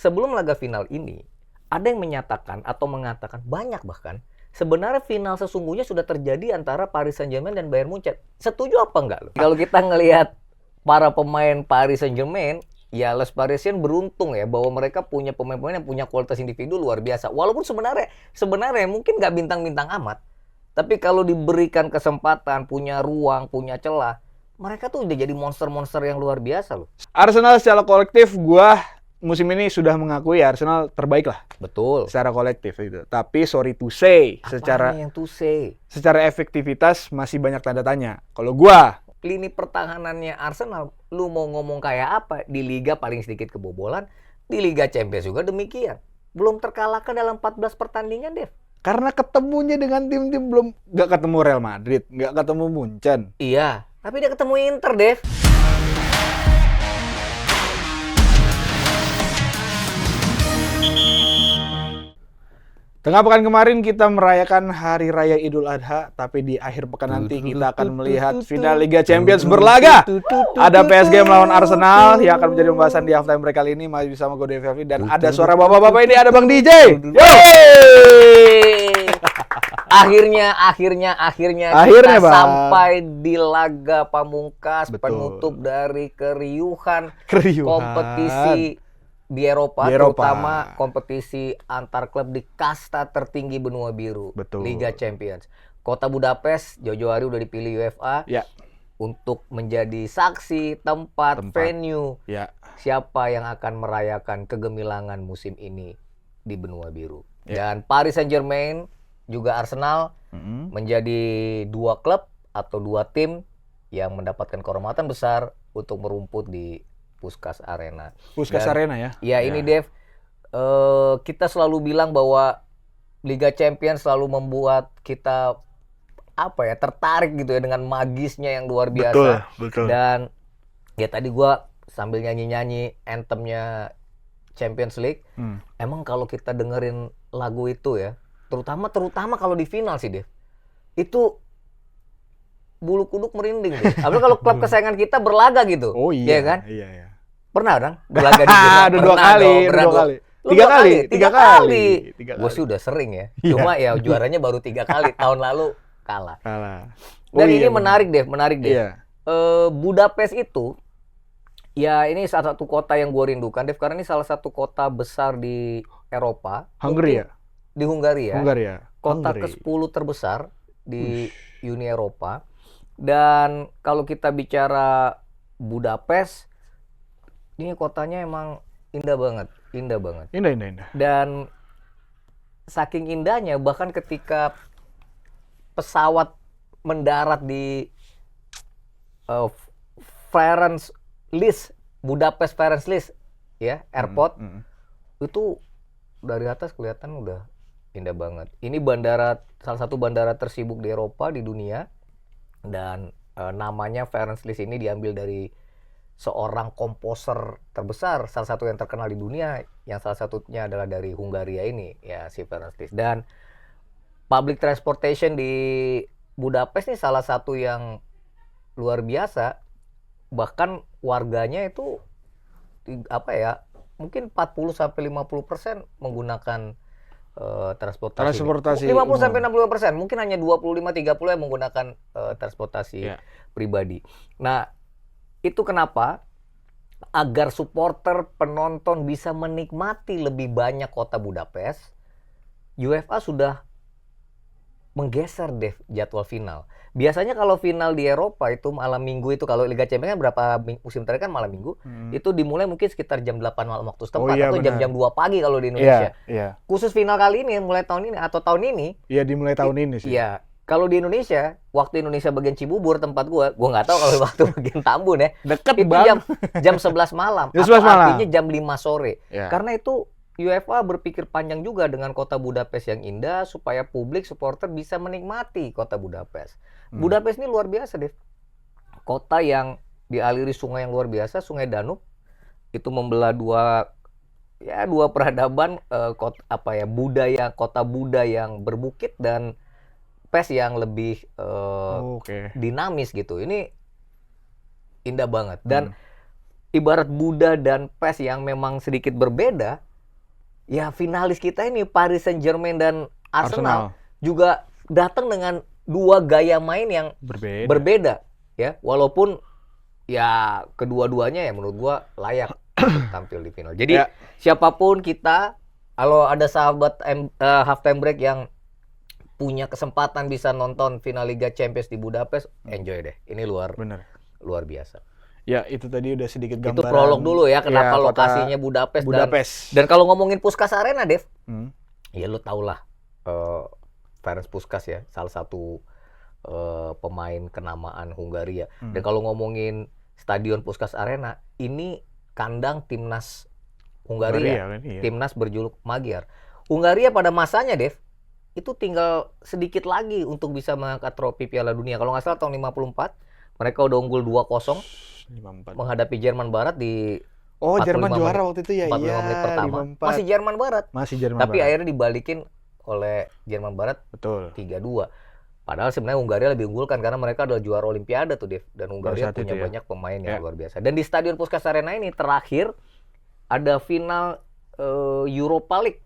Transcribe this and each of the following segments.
sebelum laga final ini, ada yang menyatakan atau mengatakan banyak bahkan sebenarnya final sesungguhnya sudah terjadi antara Paris Saint-Germain dan Bayern Munchen. Setuju apa enggak lo? Kalau kita ngelihat para pemain Paris Saint-Germain, ya Les Parisiens beruntung ya bahwa mereka punya pemain-pemain yang punya kualitas individu luar biasa. Walaupun sebenarnya mungkin nggak bintang-bintang amat, tapi kalau diberikan kesempatan, punya ruang, punya celah, mereka tuh udah jadi monster-monster yang luar biasa loh. Arsenal secara kolektif gua musim ini sudah mengakui Arsenal terbaik lah. Betul. Secara kolektif itu. Tapi sorry to say, Apaan yang to say? secara efektivitas masih banyak tanda tanya. Kalau gua Lini pertahanannya Arsenal, lu mau ngomong kayak apa? Di Liga paling sedikit kebobolan, di Liga Champions juga demikian. Belum terkalahkan dalam 14 pertandingan, Dev. karena ketemunya dengan tim-tim belum, nggak ketemu Real Madrid, nggak ketemu Munchen. Iya, tapi dia ketemu Inter, Dev. Tengah pekan kemarin kita merayakan Hari Raya Idul Adha, tapi di akhir pekan nanti kita akan melihat final Liga Champions berlaga. Ada PSG melawan Arsenal yang akan menjadi pembahasan di halftime break kali ini. Masih bersama gue Devi dan ada suara bapak-bapak ini, ada Bang DJ. Akhirnya kita Bang. sampai di laga pamungkas. Betul. Penutup dari keriuhan Keriuhan. kompetisi di Eropa, Di Eropa. terutama kompetisi antar klub di kasta tertinggi benua biru. Betul. Liga Champions. Kota Budapest jauh-jauh hari udah dipilih UEFA Ya, untuk menjadi saksi tempat venue ya. siapa yang akan merayakan kegemilangan musim ini di benua biru. Ya. Dan Paris Saint-Germain juga Arsenal menjadi dua klub atau dua tim yang mendapatkan kehormatan besar untuk merumput di Puskás Arena. Puskás Dan- Arena ya. Ya ini Dev, kita selalu bilang bahwa Liga Champions selalu membuat kita tertarik gitu ya dengan magisnya yang luar biasa. Betul. Dan ya tadi gua sambil nyanyi-nyanyi anthemnya Champions League. Emang kalau kita dengerin lagu itu ya, terutama kalau di final sih Dev, itu bulu kuduk merinding deh. Apalagi kalau klub kesayangan kita berlaga gitu. Oh iya. Iya kan? Iya. Pernah kan berlaga di final? Ada dua Pernah kali, dong, ada pernah dua dong. kali. Lu Tiga dua kali. Tiga kali. Gue Kali. sih udah sering ya. Iya. Cuma ya juaranya baru 3 kali. Tahun lalu kalah. Kalah. Dan ini iya, menarik deh. Iya. Budapest itu, ya ini salah satu kota yang gue rindukan, Dev, karena ini salah satu kota besar di Eropa. Hungary ya? Di Hungaria. Hungaria. Kota ke-10 terbesar di Uni Eropa. Dan kalau kita bicara Budapest, ini kotanya emang indah banget. Indah. Dan saking indahnya, bahkan ketika pesawat mendarat di Ferenc Liszt, Budapest Ferenc Liszt ya, airport, itu dari atas kelihatan udah indah banget. Ini salah satu bandara tersibuk di Eropa, di dunia. Dan namanya Ferenc Liszt ini diambil dari seorang komposer terbesar, salah satu yang terkenal di dunia, yang salah satunya adalah dari Hungaria ini, ya si Ferenc Liszt. Dan public transportation di Budapest ini salah satu yang luar biasa. Bahkan warganya itu mungkin 40-50% menggunakan transportasi. 50-60%, mungkin hanya 25-30 yang menggunakan transportasi pribadi. Nah, itu kenapa? Agar supporter, penonton bisa menikmati lebih banyak kota Budapest, UEFA sudah menggeser deh jadwal final. Biasanya kalau final di Eropa itu malam minggu, itu kalau Liga Champions kan berapa musim terakhir kan malam minggu, itu dimulai mungkin sekitar jam 8 malam waktu setempat, atau jam-jam 2 pagi kalau di Indonesia. Iya. Khusus final kali ini, mulai tahun ini atau tahun ini. Iya, dimulai tahun ini sih. Iya. Kalau di Indonesia, waktu Indonesia bagian Cibubur tempat gua nggak tahu kalau waktu bagian Tambun ya. Deket itu Bang. jam 11 malam. Jam 11 malam. Artinya jam 5 sore. Ya. Karena itu UEFA berpikir panjang juga dengan kota Budapest yang indah supaya publik supporter bisa menikmati kota Budapest. Budapest ini luar biasa, Dev. Kota yang dialiri sungai yang luar biasa, Sungai Danube. Itu membelah dua peradaban, kota Buddha yang berbukit dan PES yang lebih dinamis gitu. Ini indah banget. Dan ibarat Buddha dan PES yang memang sedikit berbeda, ya finalis kita ini Paris Saint-Germain dan Arsenal juga datang dengan dua gaya main yang berbeda ya, walaupun ya kedua-duanya ya menurut gua layak untuk tampil di final. Jadi siapapun kita, kalau ada sahabat halftime break yang punya kesempatan bisa nonton final Liga Champions di Budapest, enjoy deh. Ini luar biasa. Ya, itu tadi udah sedikit gambaran. Itu prolog dulu ya, kenapa lokasinya Budapest. Dan kalau ngomongin Puskás Arena, Dev, ya lu tau lah, Ferenc Puskás ya, salah satu pemain kenamaan Hungaria. Dan kalau ngomongin Stadion Puskás Arena, ini kandang timnas Hungaria, timnas berjuluk Magyar. Hungaria pada masanya, Dev, itu tinggal sedikit lagi untuk bisa mengangkat trofi Piala Dunia. Kalau nggak salah tahun 54, mereka udah unggul 2-0. Menghadapi Jerman Barat di Jerman juara waktu itu ya. 45 menit pertama. 54. Masih Jerman Barat. Tapi Barat. akhirnya dibalikin oleh Jerman Barat. 3-2. Padahal sebenarnya Hungaria lebih unggulkan karena mereka adalah juara Olimpiade tuh, Dev. Dan Hungaria punya banyak pemain yang luar biasa. Dan di Stadion Puskás Arena ini terakhir ada final Europa League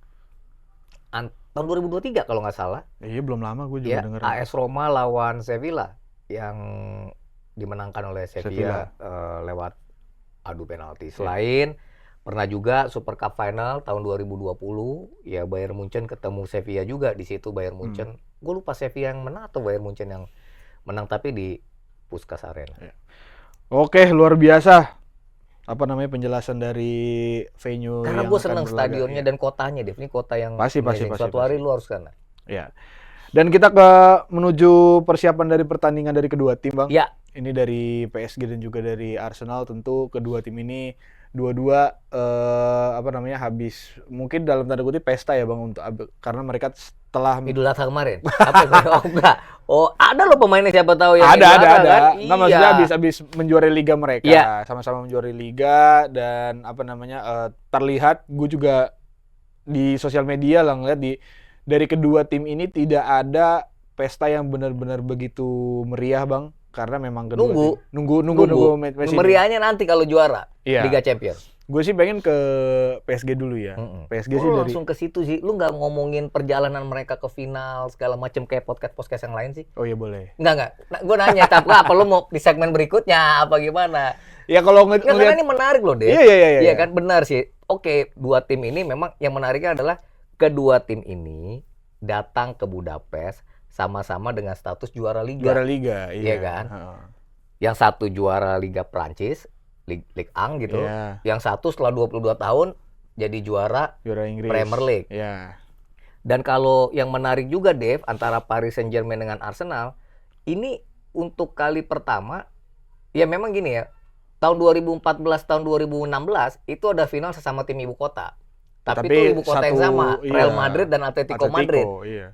tahun 2023 kalau nggak salah. Iya, belum lama gue juga denger. AS Roma lawan Sevilla yang dimenangkan oleh Sevilla lewat adu penalti. Selain pernah juga Super Cup final tahun 2020 ya, Bayern Munchen ketemu Sevilla juga di situ. Bayern Munchen, gue lupa Sevilla yang menang atau Bayern Munchen yang menang, tapi di Puskás Arena. Oke, luar biasa penjelasan dari venue. Karena gue senang stadionnya dan kotanya, Dev. Ini kota yang pasti. Suatu hari lu harus sana. Ya. Dan kita menuju persiapan dari pertandingan dari kedua tim, Bang. Ya. Ini dari PSG dan juga dari Arsenal. Tentu kedua tim ini dua-dua habis mungkin dalam tanda kutip pesta ya, Bang, karena mereka setelah Idul Adha kemarin. Enggak. Ada loh pemainnya, siapa tahu yang ada. Kan? Nggak, maksudnya habis menjuarai liga mereka. Sama-sama menjuarai liga dan terlihat, gue juga di sosial media lah ngeliat dari kedua tim ini tidak ada pesta yang benar-benar begitu meriah, Bang, karena memang kedua nunggu match ini. Meriahnya nanti kalau juara Liga Champions. Gue sih pengen ke PSG dulu ya. PSG sih langsung ke situ sih. Lu nggak ngomongin perjalanan mereka ke final segala macam kayak podcast yang lain sih? Oh iya, boleh. Enggak. Gue nanya, tapi apa lu mau di segmen berikutnya apa gimana? Ya kalau karena ini menarik loh, Deh. Iya kan, benar sih. Oke, dua tim ini memang yang menariknya adalah kedua tim ini datang ke Budapest sama-sama dengan status juara liga. Iya kan? Yang satu juara Liga Prancis, Ligue 1 gitu. Yang satu setelah 22 tahun jadi juara Inggris, Premier League. Dan kalau yang menarik juga, Dev, antara Paris Saint-Germain dengan Arsenal, ini untuk kali pertama, ya memang gini ya, tahun 2014, tahun 2016 itu ada final sesama tim ibu kota. Tapi itu ibu kota yang sama, Real Madrid dan Atletico Madrid.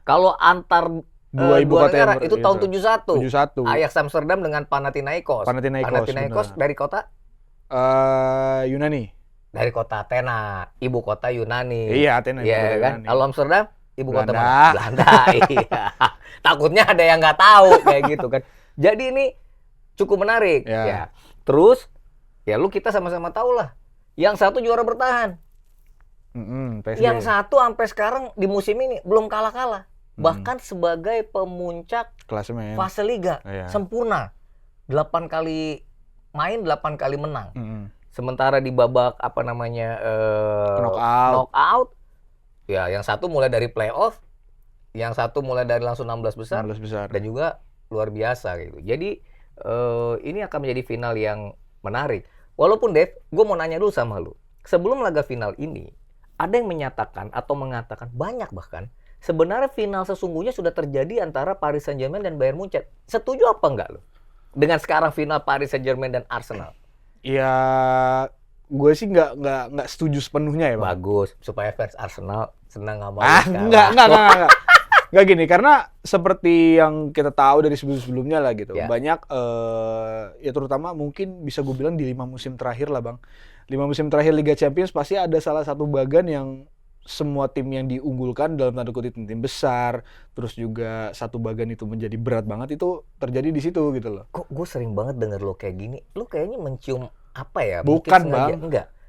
Kalau antar dua ibu kota negara, itu tahun 71. Ajax Amsterdam dengan Panathinaikos. Panathinaikos dari kota Yunani. Dari kota Athena, ibu kota Yunani. Iya, Athena. Iya kan? Kalau Amsterdam, ibu kota mana? Belanda. Iya. Takutnya ada yang nggak tahu kayak gitu kan. Jadi ini cukup menarik. Ya. Terus, ya kita sama-sama tahu lah. Yang satu juara bertahan. Yang satu sampai sekarang di musim ini belum kalah-kalah. Bahkan sebagai pemuncak klasemen fase liga sempurna. 8 kali main, 8 kali menang. Sementara di babak knockout, ya yang satu mulai dari playoff, yang satu mulai dari langsung 16 besar. Dan juga luar biasa gitu. Jadi ini akan menjadi final yang menarik. Walaupun, Dev, gue mau nanya dulu sama lu. Sebelum laga final ini, ada yang menyatakan atau mengatakan, banyak bahkan, sebenarnya final sesungguhnya sudah terjadi antara Paris Saint-Germain dan Bayern Munchen. Setuju apa enggak lo dengan sekarang final Paris Saint-Germain dan Arsenal? Ya, gue sih nggak setuju sepenuhnya ya, Bang. Bagus, supaya fans Arsenal senang sama Enggak. Nggak gini, karena seperti yang kita tahu dari sebelum-sebelumnya lah gitu. Banyak, ya terutama mungkin bisa gue bilang di 5 musim terakhir lah, Bang. 5 musim terakhir Liga Champions pasti ada salah satu bagan yang semua tim yang diunggulkan dalam tanda kutip tim besar, terus juga satu bagan itu menjadi berat banget, itu terjadi di situ gitu loh. Kok gue sering banget denger lo kayak gini, lo kayaknya mencium apa ya? Bukan, Bang.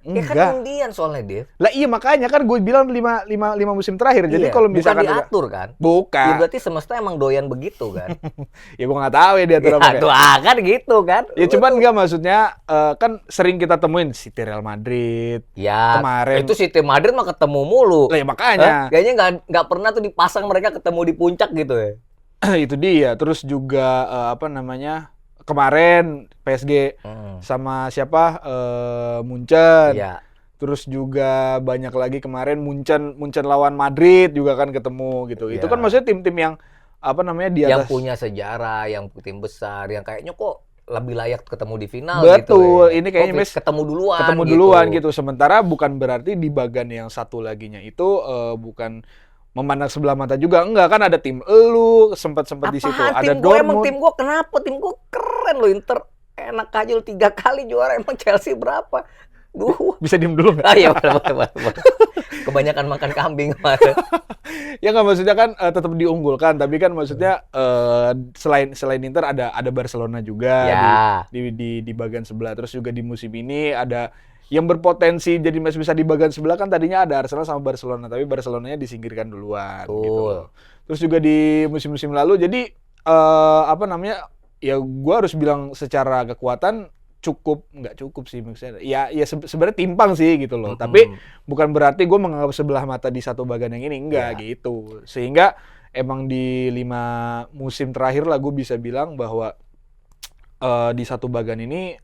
Ya kan undian soalnya, Dev. Lah iya makanya kan gue bilang 5 musim terakhir. Jadi kalau misalkan bukan diatur kan? Bukan. Ya berarti semesta emang doyan begitu kan? Ya gue nggak tahu ya diatur apa. Ya kan gitu kan. Ya cuman enggak maksudnya kan sering kita temuin City Real Madrid. Ya kemarin itu City Madrid mah ketemu mulu. Lah ya makanya. Kayaknya nggak pernah tuh dipasang mereka ketemu di puncak gitu ya. Itu dia. Terus juga kemarin PSG sama siapa Munchen. Iya. Terus juga banyak lagi kemarin Munchen lawan Madrid juga kan ketemu gitu. Itu kan maksudnya tim-tim yang di atas, yang punya sejarah, yang tim besar, yang kayaknya kok lebih layak ketemu di final. Betul, gitu ya. ini kayaknya ketemu duluan gitu. Sementara bukan berarti di bagan yang satu laginya itu bukan memandang sebelah mata juga, enggak kan ada tim elu sempat di situ, ada Dortmund. Emang tim gue kenapa? Tim gue keren loh, Inter enak aja 3 kali juara, emang Chelsea berapa? Bisa diem dulu nggak? Iya, boleh. Kebanyakan makan kambing kemarin. Ya nggak, maksudnya kan tetap diunggulkan, tapi kan maksudnya selain Inter ada Barcelona juga di bagian sebelah. Terus juga di musim ini ada yang berpotensi jadi masih bisa di bagian sebelah kan, tadinya ada Arsenal sama Barcelona, tapi Barcelonanya disingkirkan duluan gitu. Terus juga di musim-musim lalu, jadi ya gue harus bilang secara kekuatan nggak cukup sih maksudnya. Ya sebenarnya timpang sih gitu loh. Tapi bukan berarti gue menganggap sebelah mata di satu bagian yang ini, enggak gitu. Sehingga emang di 5 musim terakhir lah gue bisa bilang bahwa di satu bagian ini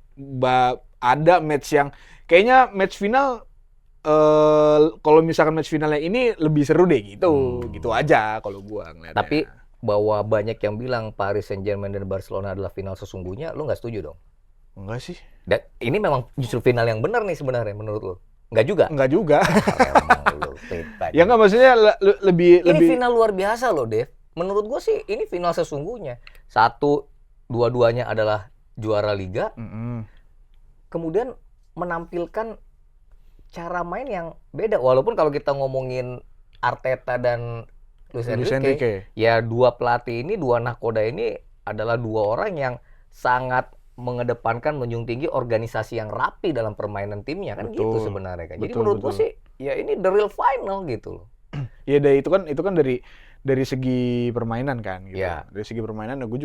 ada match yang kayaknya match final, kalau misalkan match finalnya ini lebih seru deh gitu. Gitu aja kalau gue ngeliatnya. Tapi bahwa banyak yang bilang Paris Saint-Germain dan Barcelona adalah final sesungguhnya, lu nggak setuju dong? Enggak sih. Dan ini memang justru final yang benar nih sebenarnya menurut lo? Enggak juga? Enggak juga. Ya enggak, maksudnya lebih final luar biasa loh, Dev. Menurut gue sih ini final sesungguhnya. Dua-duanya adalah juara liga. Kemudian menampilkan cara main yang beda. Walaupun kalau kita ngomongin Arteta dan Luis Enrique, ya dua pelatih ini, dua nahkoda ini adalah dua orang yang sangat mengedepankan, menjunjung tinggi organisasi yang rapi dalam permainan timnya kan. Betul. Gitu sebenarnya kan. Jadi menurut gue sih ya ini the real final gitu loh. Ya itu kan dari segi permainan kan gitu. Ya. Dari segi permainan gue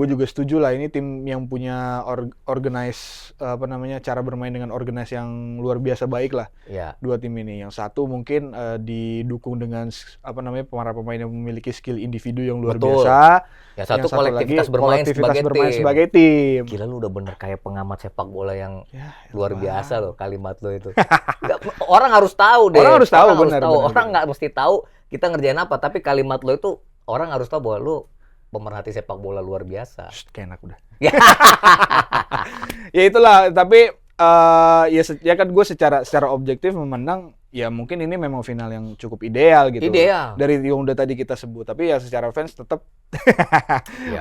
juga setuju lah, ini tim yang punya organize cara bermain dengan organize yang luar biasa baik lah. Ya. Dua tim ini, yang satu mungkin didukung dengan para pemain yang memiliki skill individu yang luar biasa. Yang satu kolektivitas bermain sebagai tim. Gila, lu udah bener kayak pengamat sepak bola yang luar biasa loh kalimat lo itu. Orang harus tahu deh. Orang harus tahu, benar. Orang nggak mesti tahu kita ngerjain apa, tapi kalimat lo itu orang harus tahu bahwa lu pemerhati sepak bola luar biasa. Kayak enak udah. Ya itulah, tapi ya kan gue secara objektif memandang ya mungkin ini memang final yang cukup ideal gitu. Ideal. Dari yang udah tadi kita sebut, tapi ya secara fans tetap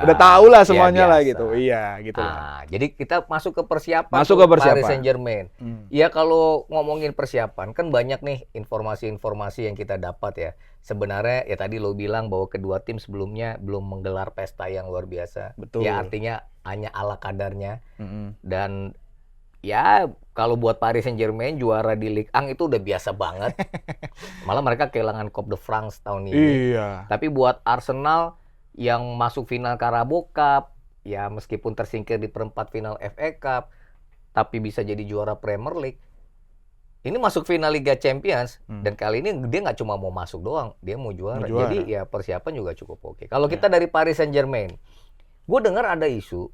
udah tahu lah semuanya lah gitu. Iya, gitu lah. Jadi kita masuk ke persiapan. Paris Saint-Germain. Ya kalau ngomongin persiapan kan banyak nih informasi-informasi yang kita dapat ya. Sebenarnya ya tadi lo bilang bahwa kedua tim sebelumnya belum menggelar pesta yang luar biasa. Betul. Ya artinya hanya ala kadarnya. Dan ya kalau buat Paris Saint-Germain juara di Ligue 1 itu udah biasa banget. Malah mereka kehilangan Coupe de France tahun ini. Iya. Tapi buat Arsenal yang masuk final Carabao Cup, ya meskipun tersingkir di perempat final FA Cup, tapi bisa jadi juara Premier League. Ini masuk final Liga Champions, dan kali ini dia nggak cuma mau masuk doang, dia mau juara. Jadi ya persiapan juga cukup oke. Kalau kita dari Paris Saint-Germain, gue dengar ada isu,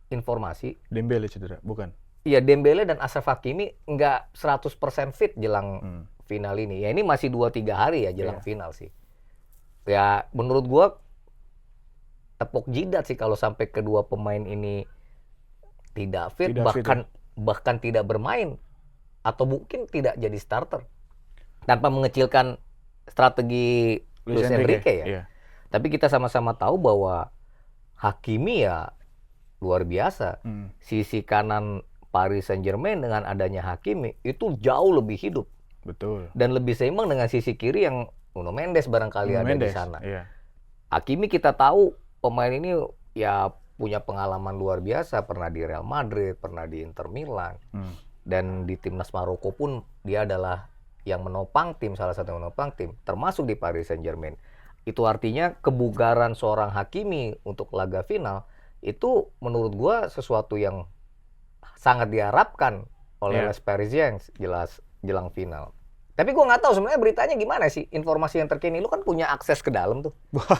informasi. Dembele cedera, bukan? Iya, Dembele dan Achraf Hakimi nggak 100% fit jelang final ini. Ya ini masih 2-3 hari ya jelang final sih. Ya menurut gue tepuk jidat sih kalau sampai kedua pemain ini tidak fit, bahkan tidak bermain. Atau mungkin tidak jadi starter. Tanpa mengecilkan strategi Luis Enrique ya. Iya. Tapi kita sama-sama tahu bahwa Hakimi ya luar biasa. Sisi kanan Paris Saint-Germain dengan adanya Hakimi itu jauh lebih hidup. Betul. Dan lebih seimbang dengan sisi kiri yang Nuno Mendes barangkali ada di sana. Iya. Hakimi kita tahu pemain ini ya punya pengalaman luar biasa, pernah di Real Madrid, pernah di Inter Milan. Dan di timnas Maroko pun dia adalah yang menopang tim, salah satu yang menopang tim, termasuk di Paris Saint-Germain. Itu artinya kebugaran seorang Hakimi untuk laga final itu menurut gua sesuatu yang sangat diharapkan oleh Les Parisiens jelas jelang final. Tapi gua nggak tahu sebenarnya beritanya gimana sih, informasi yang terkini. Lu kan punya akses ke dalam tuh.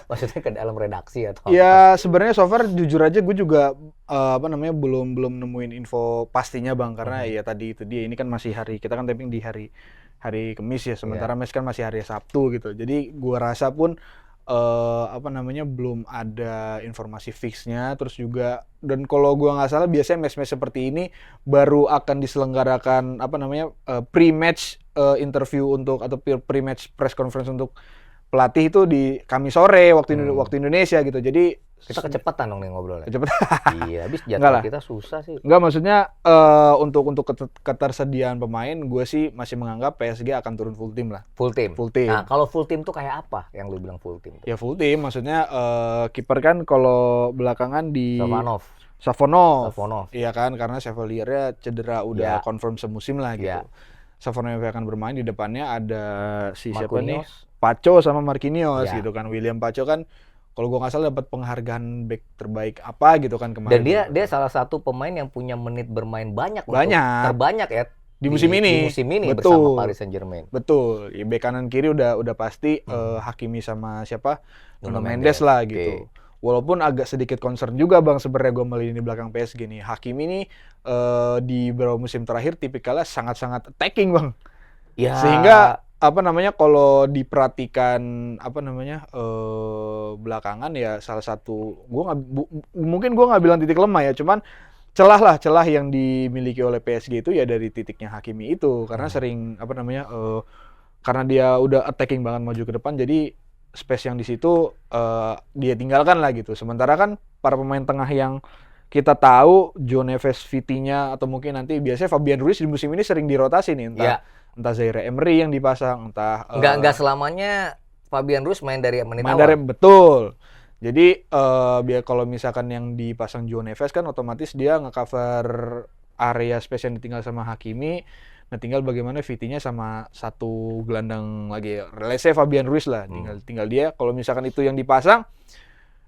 Maksudnya ke dalam redaksi atau ya sebenarnya so far jujur aja gue juga belum nemuin info pastinya bang, karena ya tadi itu dia, ini kan masih kita kan taping di hari Kamis ya, sementara match kan masih hari Sabtu gitu. Jadi gua rasa pun belum ada informasi fixnya. Terus juga, dan kalau gua nggak salah biasanya match-match seperti ini baru akan diselenggarakan pre-match interview untuk atau pre-match press conference untuk pelatih itu di Kamis sore waktu Indonesia gitu. Jadi kita kecepatan dong nih ngobrolnya. Kecepatan. Iya, habis jadwal kita susah sih. Enggak, maksudnya untuk ketersediaan pemain, gue sih masih menganggap PSG akan turun full tim lah. Full tim. Nah, kalau full tim tuh kayak apa yang lu bilang full tim? Ya full tim, maksudnya kiper kan kalau belakangan di Savonov. Iya kan, karena Chevalier cedera udah confirm semusim lah gitu. Savonov akan bermain, di depannya ada siapa nih? Pacho sama Marquinhos gitu kan. William Pacho kan kalau gue nggak salah dapat penghargaan back terbaik apa gitu kan kemarin. Dan dia salah satu pemain yang punya menit bermain terbanyak ya di musim ini. Betul. Bersama Paris Saint-Germain. Betul. Ya, bek kanan kiri udah pasti Hakimi sama siapa? Nuno Mendes lah gitu. Walaupun agak sedikit concern juga bang sebenarnya gue melihat ini belakang PSG nih. Hakimi nih di beberapa musim terakhir tipikalnya sangat-sangat attacking bang. Ya. Sehingga kalau diperhatikan belakangan ya salah satu mungkin gue nggak bilang titik lemah ya, cuman celah yang dimiliki oleh PSG itu ya dari titiknya Hakimi itu, karena sering karena dia udah attacking banget maju ke depan, jadi space yang di situ dia tinggalkan lah gitu. Sementara kan para pemain tengah yang kita tahu João Neves, Vitinha, atau mungkin nanti biasanya Fabian Ruiz di musim ini sering dirotasi nih, entah Zaire Emery yang dipasang, entah nggak selamanya Fabian Ruiz main dari menit awal. Betul. Jadi biar kalau misalkan yang dipasang João Neves kan otomatis dia nge-cover area space yang ditinggal sama Hakimi. Nah, tinggal bagaimana Vitinha sama satu gelandang lagi, let's say Fabian Ruiz lah. Tinggal dia, kalau misalkan itu yang dipasang,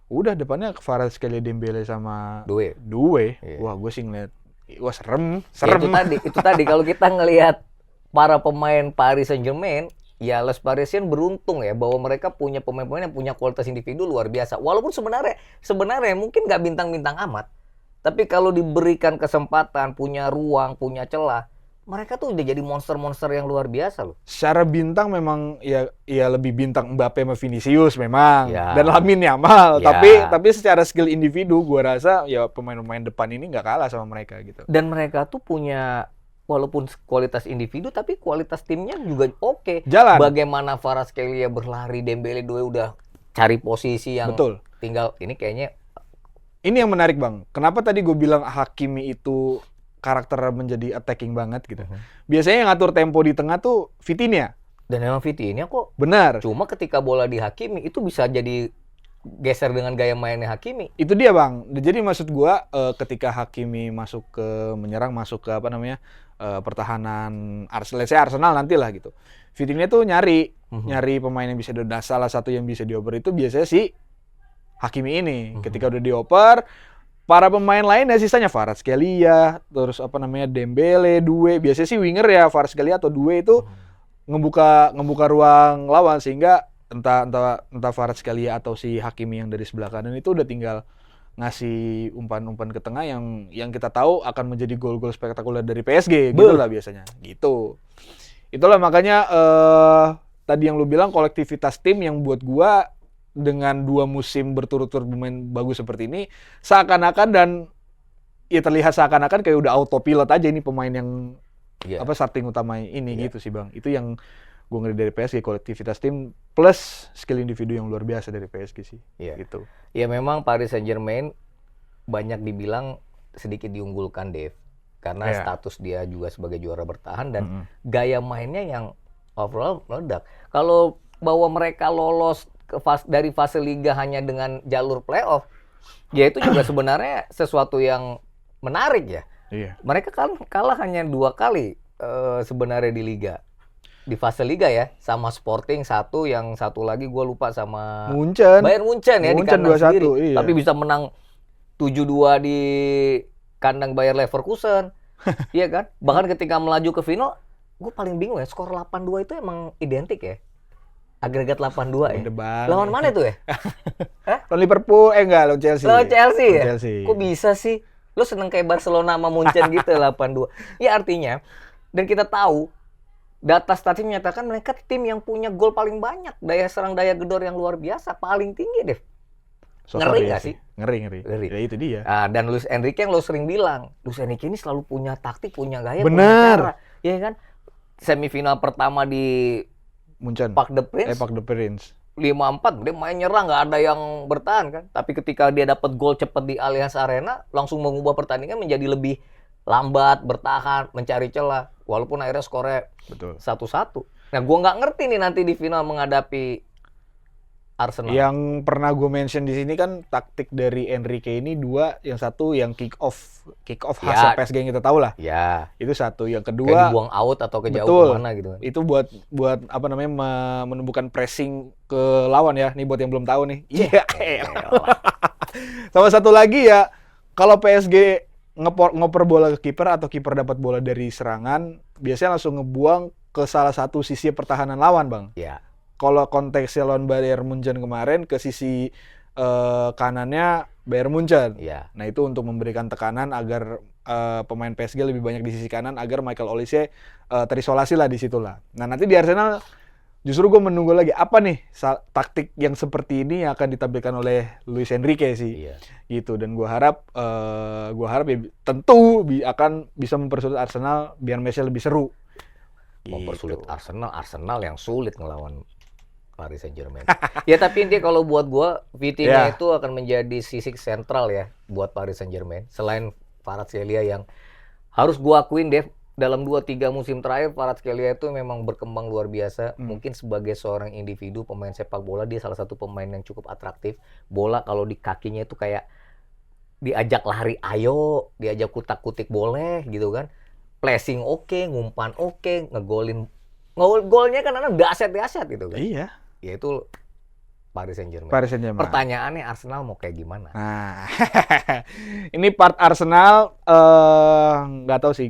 udah depannya Kvaratskhelia, Dembele sama Doué. Wah, gue sih ngeliat, wah serem. Ya, itu tadi kalau kita ngelihat para pemain Paris Saint-Germain, ya Les Parisiens beruntung ya bahwa mereka punya pemain-pemain yang punya kualitas individu luar biasa. Walaupun sebenarnya mungkin nggak bintang-bintang amat, tapi kalau diberikan kesempatan, punya ruang, punya celah, mereka tuh udah jadi monster-monster yang luar biasa loh. Secara bintang memang ya lebih bintang Mbappe sama Vinicius memang, dan Lamine Yamal. Tapi secara skill individu gua rasa ya pemain-pemain depan ini nggak kalah sama mereka gitu. Dan mereka tuh punya walaupun kualitas individu tapi kualitas timnya juga oke. Jalan. Bagaimana Kvaratskhelia berlari, Dembele udah cari posisi yang tinggal ini kayaknya. Ini yang menarik bang. Kenapa tadi gue bilang Hakimi itu karakter menjadi attacking banget gitu. Biasanya yang ngatur tempo di tengah tuh Vitinha. Dan emang Vitinha kok. Benar. Cuma ketika bola di Hakimi itu bisa jadi geser dengan gaya mainnya Hakimi. Itu dia bang. Jadi maksud gua ketika Hakimi masuk ke menyerang, masuk ke pertahanan Arsenal nantilah gitu. Vitinha tuh nyari pemain yang bisa dioper. Salah satu yang bisa dioper itu biasanya si Hakimi ini. Ketika udah dioper, para pemain lain ya sisanya Kvaratskhelia, terus Dembele, Doué, biasanya sih winger ya Kvaratskhelia atau Doué itu ngebuka ruang lawan, sehingga entah Kvaratskhelia atau si Hakimi yang dari sebelah kanan itu udah tinggal ngasih umpan-umpan ke tengah yang kita tahu akan menjadi gol-gol spektakuler dari PSG gitu lah biasanya. Gitu. Itulah makanya tadi yang lu bilang kolektivitas tim yang buat gua dengan 2 musim berturut-turut bermain bagus seperti ini seakan-akan, dan ya terlihat seakan-akan kayak udah autopilot aja ini pemain yang starting utama ini gitu sih bang. Itu yang gue ngeri dari PSG, kolektivitas tim plus skill individu yang luar biasa dari PSG sih. Gitu. Ya memang Paris Saint-Germain banyak dibilang sedikit diunggulkan Dave karena status dia juga sebagai juara bertahan dan gaya mainnya yang overall meledak. Kalau bahwa mereka lolos dari fase liga hanya dengan jalur playoff, ya itu juga sebenarnya sesuatu yang menarik ya. Iya. Mereka kan kalah hanya 2 kali sebenarnya di liga. Di fase liga ya, sama Sporting satu, yang satu lagi gue lupa sama Bayern Munchen ya, di kandang sendiri. Iya. Tapi bisa menang 7-2 di kandang Bayer Leverkusen. Iya kan? Bahkan ketika melaju ke final, gue paling bingung ya, skor 8-2 itu emang identik ya? Agregat 8-2 ya? Lawan mana itu ya? Lawan Liverpool, enggak, lawan Chelsea. Lawan Chelsea ya? Chelsea. Kok bisa sih? Lo seneng kayak Barcelona sama Munchen gitu 8-2. Ya artinya, dan kita tahu, data statistik menyatakan mereka tim yang punya gol paling banyak. Daya serang, daya gedor yang luar biasa. Paling tinggi deh. Ngeri nggak sih? Ngeri. Ya itu dia. Nah, dan Luis Enrique yang lo sering bilang, Luis Enrique ini selalu punya taktik, punya gaya, punya cara. Iya kan? Semifinal pertama di Munchen. Parc des Princes. 5-4, dia main nyerang, nggak ada yang bertahan kan. Tapi ketika dia dapat gol cepat di Allianz Arena, langsung mengubah pertandingan menjadi lebih lambat, bertahan, mencari celah. Walaupun akhirnya skornya 1-1. Nah, gua nggak ngerti nih nanti di final menghadapi Arsenal. Yang pernah gue mention di sini kan taktik dari Enrique ini 2, yang satu yang kick off khas PSG yang kita tahu lah. Ya. Itu satu. Yang kedua, kayak dibuang out atau kejauh kemana gitu. Itu buat apa namanya menumbuhkan pressing ke lawan ya. Nih buat yang belum tahu nih. Iya. Sama satu lagi ya, kalau PSG ngoper bola ke kiper atau kiper dapat bola dari serangan, biasanya langsung ngebuang ke salah satu sisi pertahanan lawan, Bang. Iya. Kalau konteksnya lawan Bayern Munchen kemarin, ke sisi kanannya Bayern Munchen. Iya. Nah, itu untuk memberikan tekanan agar pemain PSG lebih banyak di sisi kanan, agar Michael Olise terisolasi lah di situlah. Nah, nanti di Arsenal justru gue menunggu lagi apa nih taktik yang seperti ini yang akan ditampilkan oleh Luis Enrique sih. Iya. Gitu. Dan gue harap ya tentu akan bisa mempersulit Arsenal biar match-nya lebih seru. Mempersulit Arsenal yang sulit ngelawan Paris Saint-Germain. Ya tapi intinya kalau buat gua, Vitinha itu akan menjadi sisi sentral ya buat Paris Saint-Germain. Selain Kvaratskhelia yang harus gua akuin deh, dalam 2-3 musim terakhir Kvaratskhelia itu memang berkembang luar biasa. Mungkin sebagai seorang individu pemain sepak bola, dia salah satu pemain yang cukup atraktif. Bola kalau di kakinya itu kayak diajak lari ayo, diajak kutak-kutik boleh gitu kan. Placing oke, ngumpan oke, golnya kan anak dahsyat gitu kan. Iya. Ya itu Paris Saint-Germain. Pertanyaannya Arsenal mau kayak gimana? Nah, ini part Arsenal nggak tahu sih.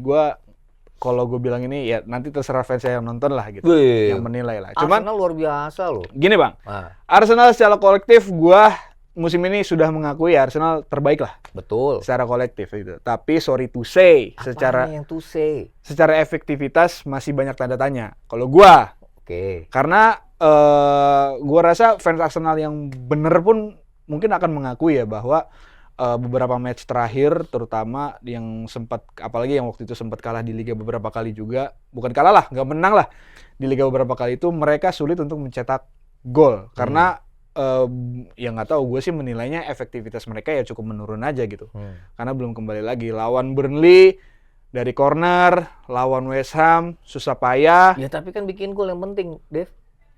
Kalau gue bilang ini ya nanti terserah fans yang nonton lah gitu, yang menilai lah. Cuman Arsenal luar biasa loh. Gini Bang, Arsenal secara kolektif musim ini sudah mengakui Arsenal terbaik lah. Betul. Secara kolektif itu. Tapi sorry to say, secara efektivitas masih banyak tanda tanya. Kalau gua, karena gua rasa fans Arsenal yang bener pun mungkin akan mengakui ya bahwa beberapa match terakhir, terutama yang sempat, apalagi yang waktu itu sempat kalah di Liga beberapa kali juga, bukan kalah lah, nggak menang lah di Liga beberapa kali itu, mereka sulit untuk mencetak gol karena ya nggak tahu, gue sih menilainya efektivitas mereka ya cukup menurun aja gitu. Karena belum kembali lagi lawan Burnley dari corner, lawan West Ham susah payah. Ya tapi kan bikin gol yang penting, Dev.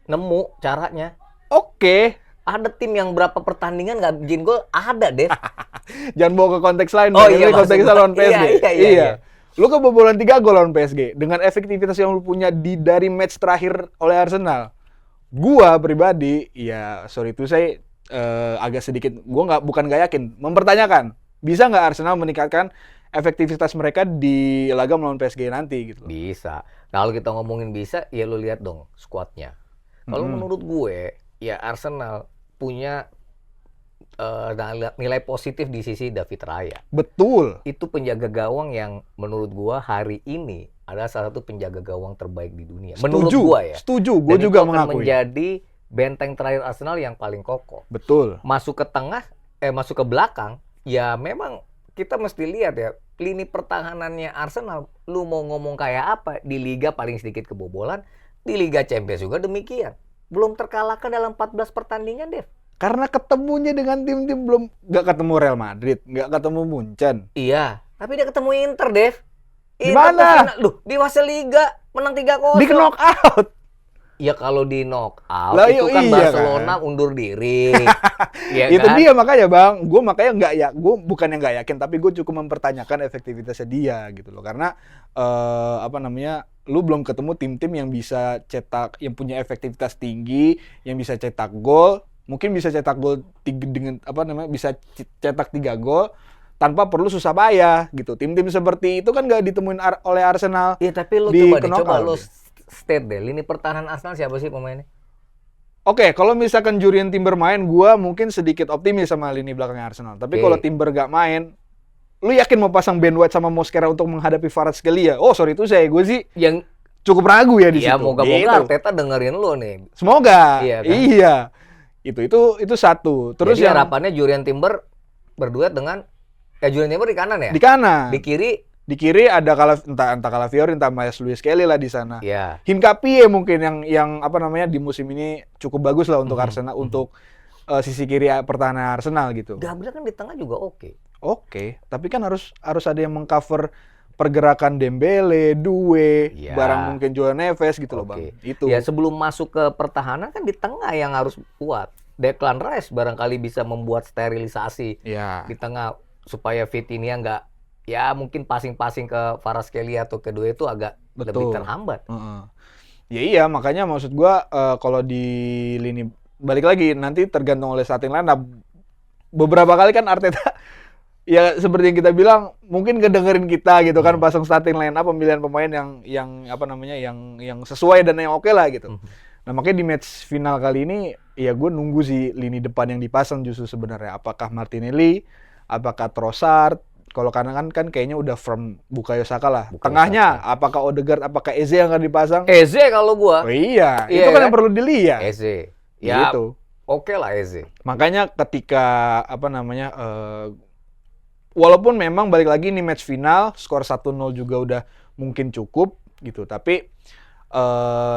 Nemu caranya. Oke. Ada tim yang berapa pertandingan nggak bikin gol, ada Dev. Jangan bawa ke konteks lain. Iya, konteksnya lawan PSG. Iya. Lu kebobolan 3 gol lawan PSG dengan efektivitas yang lu punya dari match terakhir oleh Arsenal. Gua pribadi, ya sorry itu saya agak sedikit, bukan gak yakin, mempertanyakan bisa nggak Arsenal meningkatkan efektivitas mereka di laga melawan PSG nanti gitu. Bisa. Kalau kita ngomongin bisa, ya lu lihat dong skuadnya. Kalau menurut gue, ya Arsenal punya nilai positif di sisi David Raya. Betul. Itu penjaga gawang yang menurut gua hari ini adalah salah satu penjaga gawang terbaik di dunia. Menurut gua ya. Setuju, gua juga mengakui. Menjadi benteng terakhir Arsenal yang paling kokoh. Betul. Masuk ke tengah, masuk ke belakang, ya memang kita mesti lihat ya, lini pertahanannya Arsenal, lu mau ngomong kayak apa, di Liga paling sedikit kebobolan, di Liga Champions juga demikian. Belum terkalahkan dalam 14 pertandingan, Dev. Karena ketemunya dengan tim-tim belum, nggak ketemu Real Madrid, nggak ketemu Munchen. Iya, tapi dia ketemu Inter, Dev. Di mana? Di fase Liga menang 3-0. Di knockout. Ya kalau di knockout lah, itu kan Barcelona kan? Undur diri. Ya itu kan? Dia makanya Bang, gue makanya gue bukannya nggak yakin, tapi gue cukup mempertanyakan efektivitasnya dia gitu loh. Karena lu belum ketemu tim-tim yang bisa cetak, yang punya efektivitas tinggi, yang bisa cetak gol, mungkin bisa cetak gol dengan bisa cetak 3 gol tanpa perlu susah payah gitu. Tim-tim seperti itu kan nggak ditemuin oleh Arsenal. Iya, tapi lu coba lu state deh, lini pertahanan Arsenal siapa sih pemainnya? Oke, kalau misalkan Jurrien Timber main, gua mungkin sedikit optimis sama lini belakangnya Arsenal. Tapi kalau Timber gak main, lu yakin mau pasang Ben White sama Mosquera untuk menghadapi Kvaratskhelia? Oh, sorry itu gue sih yang cukup ragu ya di situ. Iya, moga-moga Arteta dengerin lu nih. Semoga. Iya. Kan? Iya. Itu satu. Terus jadi harapannya Jurrien Timber berduet dengan Jurrien Timber di kanan ya? Di kanan. Di kiri ada entah Calafiori, entah Luis Kelly lah di sana. Yeah. Hincapié mungkin yang di musim ini cukup bagus lah untuk Arsenal, untuk sisi kiri pertahanan Arsenal gitu. Gabriel kan di tengah juga oke. Oke, tapi kan harus ada yang mengcover pergerakan Dembele, Due, barang mungkin Joao Neves gitu loh Bang. Itu. Ya sebelum masuk ke pertahanan kan di tengah yang harus kuat. Declan Rice barangkali bisa membuat sterilisasi di tengah supaya Vitinha nggak mungkin passing ke Kvaratskhelia atau kedua itu agak lebih terhambat. Ya iya, makanya maksud gua kalau di lini balik lagi nanti tergantung oleh starting line. Nah, beberapa kali kan Arteta ya seperti yang kita bilang mungkin kedengerin kita gitu kan pasang starting line up, pemilihan pemain yang sesuai dan yang oke lah gitu. Nah, makanya di match final kali ini ya gue nunggu sih lini depan yang dipasang justru sebenarnya. Apakah Martinelli, apakah Trossard? Kalau kanan kan kayaknya udah from Bukayo Saka lah. Tengahnya apakah Odegaard, apakah Eze yang akan dipasang? Eze kalau gua. Oh iya, itu kan yang perlu dilihat. Eze. Ya gitu. Oke lah Eze. Makanya ketika walaupun memang balik lagi ini match final, skor 1-0 juga udah mungkin cukup gitu. Tapi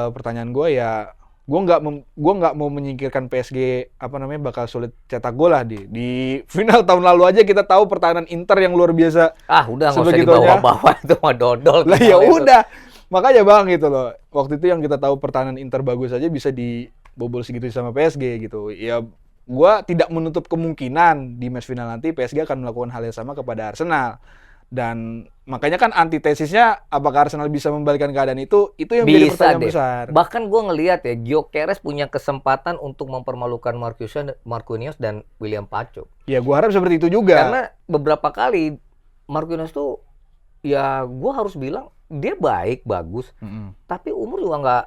pertanyaan gue ya gue nggak mau menyingkirkan PSG bakal sulit cetak gol lah di final tahun lalu aja kita tahu pertahanan Inter yang luar biasa. Udah nggak usah dibawa-bawa itu mah dodol. Lah ya udah, makanya Bang gitu loh. Waktu itu yang kita tahu pertahanan Inter bagus aja bisa dibobol segitu sama PSG gitu. Ya gue tidak menutup kemungkinan di match final nanti PSG akan melakukan hal yang sama kepada Arsenal. Dan makanya kan antitesisnya apakah Arsenal bisa membalikkan keadaan itu yang menjadi pertanyaan besar. Bahkan gue ngelihat ya Gyökeres punya kesempatan untuk mempermalukan Marquinhos dan William Pacho. Ya gue harap seperti itu juga. Karena beberapa kali Marquinhos tuh ya gue harus bilang dia bagus, tapi umur juga nggak.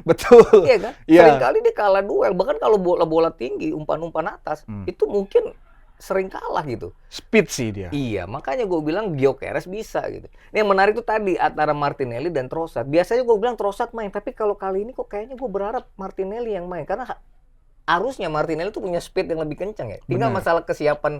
Betul. Iya kan? Seringkali dia kalah duel, bahkan kalau bola tinggi umpan atas itu mungkin sering kalah gitu. Speed sih dia. Iya, makanya gue bilang Gyökeres bisa gitu. Ini yang menarik tuh tadi antara Martinelli dan Trossard. Biasanya gue bilang Trossard main, tapi kalau kali ini kok kayaknya gue berharap Martinelli yang main karena harusnya Martinelli tuh punya speed yang lebih kencang ya. Tinggal masalah kesiapan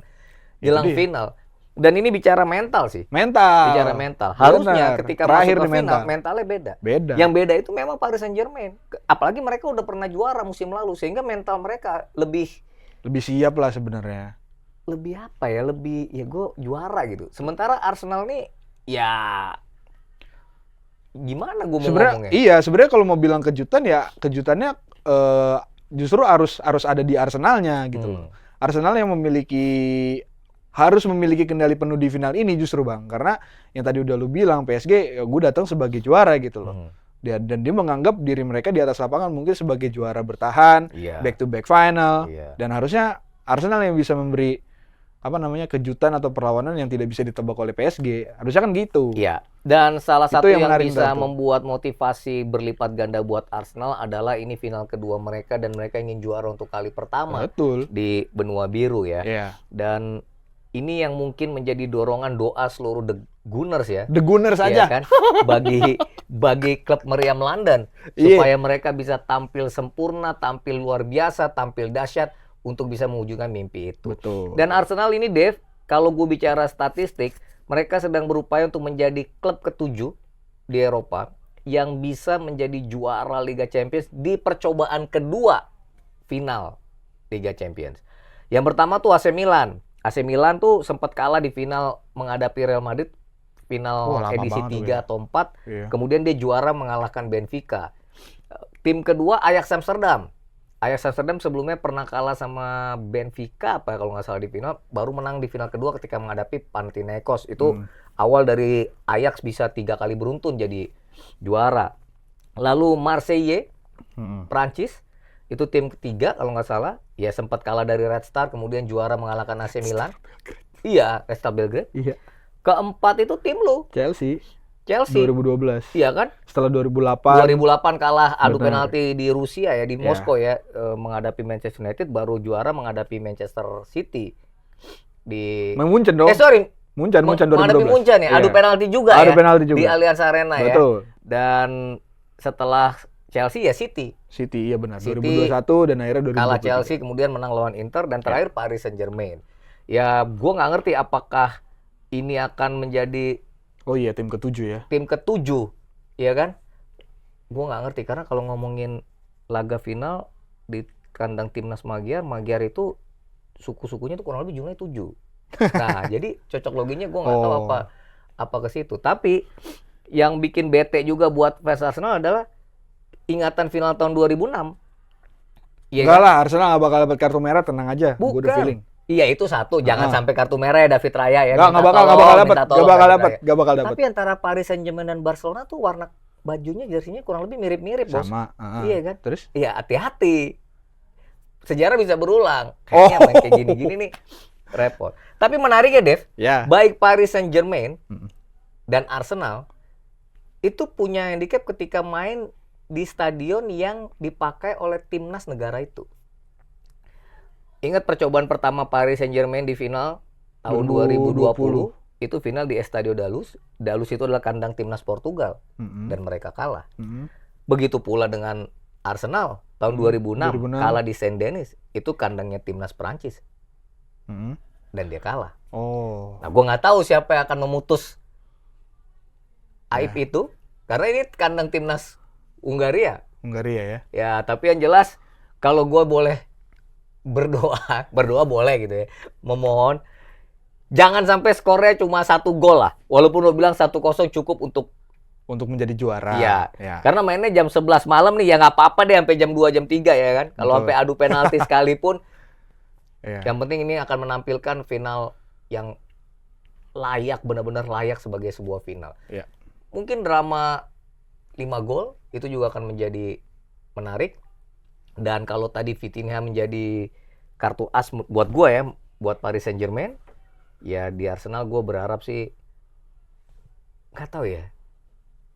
jelang final. Dan ini bicara mental sih. Bicara mental. Harusnya ketika masuk ke final mentalnya beda. Yang beda itu memang Paris Saint-Germain. Apalagi mereka udah pernah juara musim lalu sehingga mental mereka lebih siap lah sebenarnya. Lebih gue juara gitu. Sementara Arsenal nih ya gimana gue mau ngomongnya? Iya, sebenarnya kalau mau bilang kejutannya justru harus ada di Arsenalnya gitu loh. Arsenal yang harus memiliki kendali penuh di final ini justru Bang. Karena yang tadi udah lu bilang PSG gue datang sebagai juara gitu loh. Dan dia menganggap diri mereka di atas lapangan mungkin sebagai juara bertahan, back to back final. Dan harusnya Arsenal yang bisa memberi kejutan atau perlawanan yang tidak bisa ditebak oleh PSG. Harusnya kan gitu. Iya. Dan salah satu yang bisa membuat motivasi berlipat ganda buat Arsenal adalah ini final kedua mereka dan mereka ingin juara untuk kali pertama. Betul. Di benua biru ya. Iya. Dan ini yang mungkin menjadi dorongan doa seluruh The Gunners ya. The Gunners aja. Kan? Bagi klub meriam London supaya mereka bisa tampil sempurna, tampil luar biasa, tampil dahsyat untuk bisa mewujudkan mimpi itu. Betul. Dan Arsenal ini, Dev, kalau gue bicara statistik, mereka sedang berupaya untuk menjadi klub ke-7 di Eropa yang bisa menjadi juara Liga Champions di percobaan kedua final Liga Champions. Yang pertama tuh AC Milan. AC Milan tuh sempat kalah di final menghadapi Real Madrid, final edisi 3 atau 4. Iya. Kemudian dia juara mengalahkan Benfica. Tim kedua Ajax Amsterdam. Ajax Amsterdam sebelumnya pernah kalah sama Benfica apa kalau nggak salah di final, baru menang di final kedua ketika menghadapi Panathinaikos. Itu awal dari Ajax bisa 3 kali beruntun jadi juara. Lalu Marseille, Prancis, itu tim ketiga kalau nggak salah, ya sempat kalah dari Red Star, kemudian juara mengalahkan AC Milan. Iya, Red Star Belgrade. Iya. Keempat itu tim lu, Chelsea 2012. Iya kan? Setelah 2008 kalah adu Benar. penalti di Rusia ya, di Moskow ya, menghadapi Manchester United, baru juara menghadapi Manchester City di Munchen dong. Munchen menghadapi 2012. Munchen ya, adu penalti juga Adu penalti juga. di Allianz Arena. Betul. Ya. Dan setelah Chelsea ya City iya benar. City 2021 dan akhirnya 2023. kalah Chelsea, kemudian menang lawan Inter, dan terakhir Paris Saint-Germain. Ya, gua nggak ngerti apakah ini akan menjadi Oh iya, tim ke-7 ya. tim ke-7, ya kan? Gue nggak ngerti, karena kalau ngomongin laga final di kandang timnas Magyar itu suku-sukunya tuh kurang lebih jumlahnya 7. Nah, jadi cocok loginya gue nggak tahu apa ke situ. Tapi yang bikin bete juga buat fans Arsenal adalah ingatan final tahun 2006. Ya, enggak lah, Arsenal nggak bakal dapat kartu merah, tenang aja. Gue udah feeling. Iya, itu satu. Jangan sampai kartu merah ya David Raya ya. Nggak bakal dapat. Tapi antara Paris Saint-Germain dan Barcelona tuh warna bajunya, jersinya kurang lebih mirip-mirip, Bos. Sama. Iya kan? Terus? Iya, hati-hati. Sejarah bisa berulang. Kayaknya main kayak gini-gini nih repot. Tapi menarik ya, Dev. Ya. Baik Paris Saint-Germain dan Arsenal itu punya handicap ketika main di stadion yang dipakai oleh timnas negara itu. Ingat percobaan pertama Paris Saint-Germain di final tahun 2020, itu final di Estadio Dalus. Dalus itu adalah kandang timnas Portugal dan mereka kalah. Begitu pula dengan Arsenal tahun 2006 kalah di Saint-Denis, itu kandangnya timnas Perancis. Dan dia kalah. Nah, gue nggak tahu siapa yang akan memutus aib itu, karena ini kandang timnas Hungaria ya. Ya, tapi yang jelas kalau gue boleh berdoa boleh gitu ya, memohon jangan sampai skornya cuma 1 gol lah, walaupun lo bilang 1-0 cukup untuk menjadi juara. Iya. Karena mainnya jam 11 malam nih, ya nggak apa-apa deh sampai jam 2 jam 3 ya kan. Kalau sampai adu penalti sekalipun yang penting ini akan menampilkan final yang layak, benar-benar layak sebagai sebuah final. Mungkin drama 5 gol itu juga akan menjadi menarik. Dan kalau tadi Vitinha menjadi kartu as buat gue ya, buat Paris Saint-Germain, ya di Arsenal gue berharap sih, nggak tahu ya,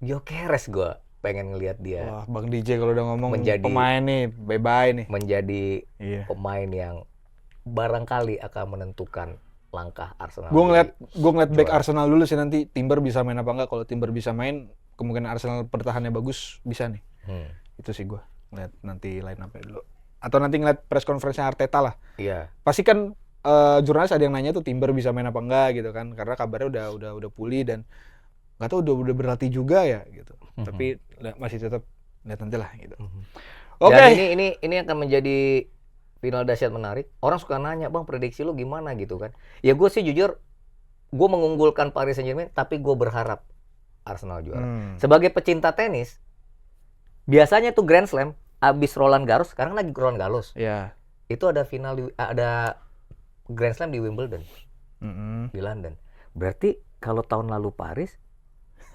Gyökeres gue pengen ngelihat dia. Wah, Bang DJ kalau udah ngomong menjadi pemain nih, bye-bye nih. Menjadi pemain yang barangkali akan menentukan langkah Arsenal. Gue ngeliat back Arsenal dulu sih, nanti Timber bisa main apa enggak. Kalau Timber bisa main, kemungkinan Arsenal pertahanannya bagus, bisa nih. Itu sih gue ngeliat nanti line up-nya dulu. Atau nanti ngeliat press conference-nya Arteta lah. Iya. Pasti kan jurnalis ada yang nanya tuh Timber bisa main apa enggak gitu kan. Karena kabarnya udah pulih dan nggak tahu udah berlatih juga ya gitu. Tapi masih tetap lihat nanti lah gitu. Oke. Dan ini akan menjadi final dahsyat menarik. Orang suka nanya, "Bang, prediksi lu gimana?" gitu kan. Ya gue sih jujur, gue mengunggulkan Paris Saint-Germain, tapi gue berharap Arsenal juara. Sebagai pecinta tenis, biasanya tuh Grand Slam abis Roland Garros, sekarang lagi Roland Garros. Iya. Itu ada final ada Grand Slam di Wimbledon. Di London. Berarti kalau tahun lalu Paris,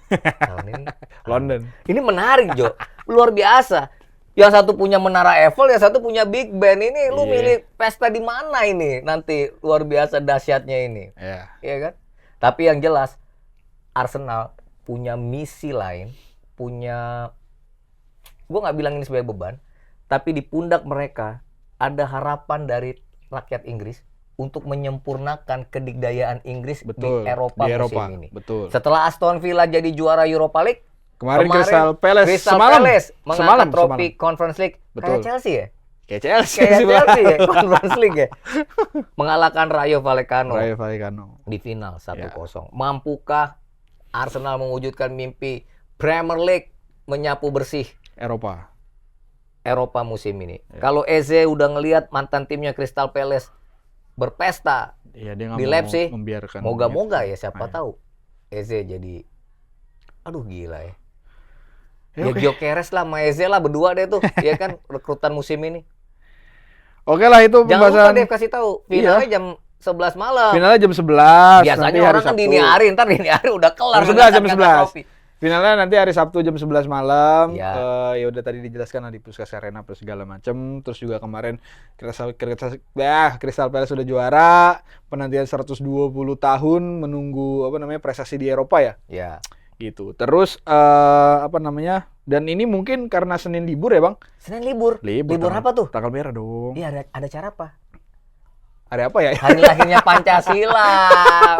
tahun ini London. Ini menarik, Jo. Luar biasa. Yang satu punya Menara Eiffel, yang satu punya Big Ben. Ini lu milih pesta di mana ini? Nanti luar biasa dahsyatnya ini. Iya kan? Tapi yang jelas Arsenal punya misi lain, punya, gue nggak bilang ini sebagai beban, tapi di pundak mereka ada harapan dari rakyat Inggris untuk menyempurnakan kedikdayaan Inggris di Eropa musim ini. Betul. Setelah Aston Villa jadi juara Europa League, kemarin Crystal Palace mengangkat trofi Conference League. Kayak Chelsea ya? Kayak Chelsea ya, Conference League ya. Mengalahkan Rayo Vallecano di final 1-0. Mampukah Arsenal mewujudkan mimpi Premier League menyapu bersih Eropa musim ini? Kalau Eze udah ngelihat mantan timnya Crystal Palace berpesta di Leipzig, moga-moga ya, siapa tahu Eze jadi, aduh gila ya. Ya Gyökeres lah, Maeze lah, berdua deh tuh. Ya kan, rekrutan musim ini. Oke lah itu Jangan pembahasan. lupa Dev kasih tahu, finalnya jam 11 malam. Finalnya jam 11. Biasanya orang kan dini hari, ntar dini hari udah kelar. Jam 11. Finalnya nanti hari Sabtu jam 11 malam. Ya. Ya udah tadi dijelaskan di Puskas Arena plus segala macam. Terus juga kemarin Crystal Palace sudah juara. Penantian 120 tahun menunggu prestasi di Eropa ya. Ya. Gitu. Terus dan ini mungkin karena Senin libur ya, Bang? Senin libur. Libur apa tuh? Tanggal merah dong. Iya, ada cara apa? Ada apa ya? Hari lahirnya Pancasila.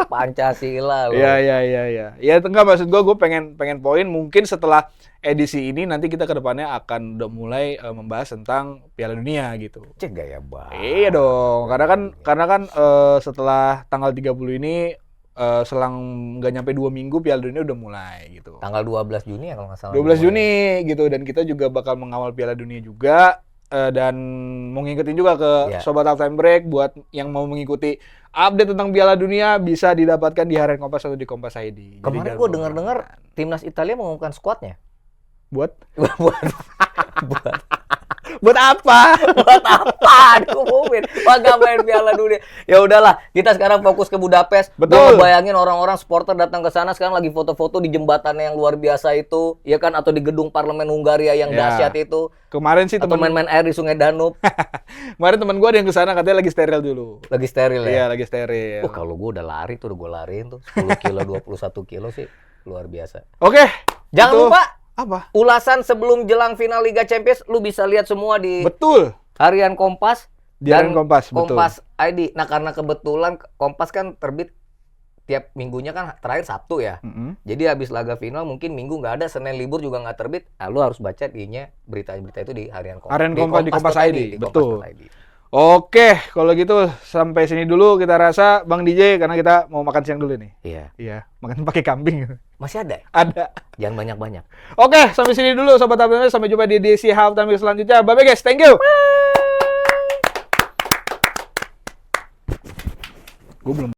Pancasila loh. Iya. Ya enggak, maksud gue pengen poin mungkin setelah edisi ini nanti kita ke depannya akan udah mulai membahas tentang Piala Dunia gitu. Cek gaya banget. Iya dong. Karena kan setelah tanggal 30 ini selang nggak nyampe 2 minggu Piala Dunia udah mulai gitu. Tanggal 12 Juni ya kalau nggak salah. 12 Juni gitu, dan kita juga bakal mengawal Piala Dunia juga. Dan mau ngingetin juga ke Sobat Halftime Break buat yang mau mengikuti update tentang Piala Dunia bisa didapatkan di Harian Kompas atau di Kompas ID. Kemarin gue dengar timnas Italia mengumumkan skuadnya. Buat Buat apa? Buat apa? Diumumin. Gak main Piala Dunia. Ya udahlah, kita sekarang fokus ke Budapest. Betul. Bayangin orang-orang supporter datang ke sana sekarang lagi foto-foto di jembatan yang luar biasa itu, ya kan, atau di gedung parlemen Hungaria yang dahsyat itu. Kemarin sih atau main-main air di Sungai Danube. Kemarin teman gue ada yang ke sana katanya lagi steril dulu. Lagi steril ya? Iya, lagi steril. Kalau gue udah lari tuh, udah gue lariin tuh 10 kilo, 21 kilo sih. Luar biasa. Oke. Jangan lupa apa? Ulasan sebelum jelang final Liga Champions, lu bisa lihat semua di Harian Kompas dan Kompas ID. Nah, karena kebetulan Kompas kan terbit tiap minggunya kan, terakhir Sabtu ya. Jadi habis laga final mungkin Minggu nggak ada, Senin libur juga nggak terbit. Nah, lu harus baca berita-berita itu di Harian Kompas. Harian Kompas di Kompas ID. Betul. ID. Oke, kalau gitu sampai sini dulu kita rasa, Bang DJ, karena kita mau makan siang dulu nih. Iya, makan pakai kambing. Masih ada? Ada. Jangan banyak-banyak. Oke, sampai sini dulu Sobat Halftime. Sampai jumpa di edisi Halftime selanjutnya. Bye-bye guys, thank you. Gue belum